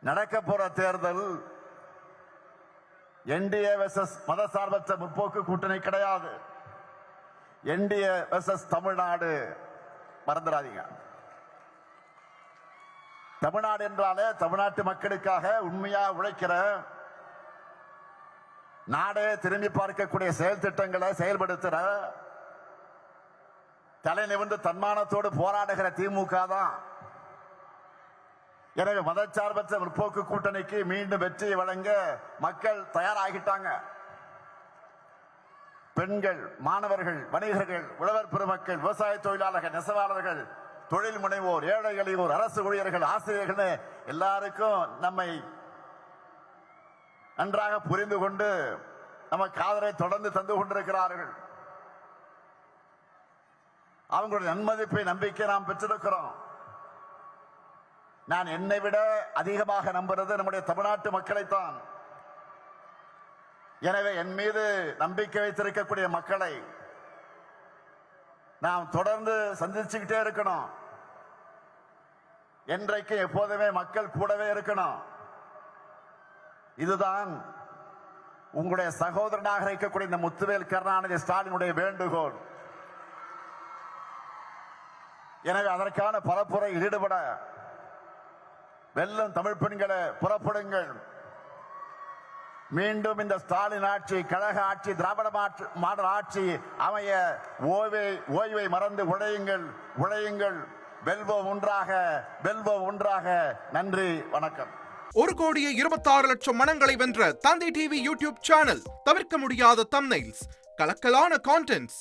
நடக்க போற தேர்தல் என்டிஏ வெர்சஸ் மதசார்பற்ற முற்போக்கு கூட்டணி கிடையாது. NDA versus Tamil Nadu. மறந்துடாதீங்க. தமிழ்நாடு என்றாலே தமிழ்நாட்டு மக்களுக்காக உண்மையா உழைக்கிற, நாடே திரும்பி பார்க்கக்கூடிய செயல் திட்டங்களை செயல்படுத்துற, தலை நிமிர்ந்து தன்மானத்தோடு போராடுகிற திமுக தான். எனவே மதச்சார்பற்ற முற்போக்கு கூட்டணிக்கு மீண்டும் வெற்றியை வழங்க மக்கள் தயாராகிட்டாங்க. பெண்கள், மாணவர்கள், வணிகர்கள், உழவர் பெருமக்கள், விவசாய தொழிலாளர்கள், நெசவாளர்கள், தொழில் முனைவோர், ஏழை எளியோர், அரசு ஊழியர்கள், ஆசிரியர்கள் எல்லாருக்கும் நம்மை நன்றாக புரிந்து கொண்டு நமக்கு ஆதரவை தொடர்ந்து தந்து கொண்டிருக்கிறார்கள். அவங்களுடைய நன்மதிப்பை, நம்பிக்கை நாம் பெற்றிருக்கிறோம். நான் என்னை விட அதிகமாக நம்புறது நம்முடைய தமிழ்நாட்டு மக்களைத்தான். எனவே என் மீது நம்பிக்கை வைத்திருக்கக்கூடிய மக்களை நாம் தொடர்ந்து சந்திச்சுக்கிட்டே இருக்கணும். என்றைக்கு எப்போதுமே மக்கள் கூடவே இருக்கணும். இதுதான் உங்களுடைய சகோதரனாக இருக்கக்கூடிய இந்த முத்துவேல் கருணாநிதி ஸ்டாலினுடைய வேண்டுகோள். எனவே அதற்கான பரப்புரையில் ஈடுபட வெல்லும் தமிழ் பெண்களை புறப்படுங்கள். மீண்டும் இந்த ஸ்டாலின் ஆட்சி, கழக ஆட்சி, திராவிட மாடல் ஆட்சி அமைய ஓய்வை மறந்து உழையுங்கள். வெல்வோம் ஒன்றாக, வெல்வோம் ஒன்றாக. நன்றி, வணக்கம். 1,26,00,000 மனங்களை வென்ற தந்தி டிவி யூடியூப் சேனல். தவிர்க்க முடியாத தம்ப்நெயில்ஸ், கலக்கலான கான்டென்ட்ஸ்.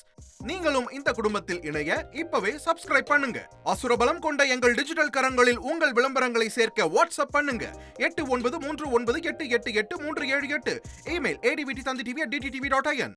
நீங்களும் இந்த குடும்பத்தில் இணைய இப்பவே சப்ஸ்கிரைப் பண்ணுங்க. அசுரபலம் கொண்ட எங்கள் டிஜிட்டல் கரங்களில் உங்கள் விளம்பரங்களை சேர்க்க வாட்ஸ்அப் பண்ணுங்க. 8939888378. Email advttv@dttv.in.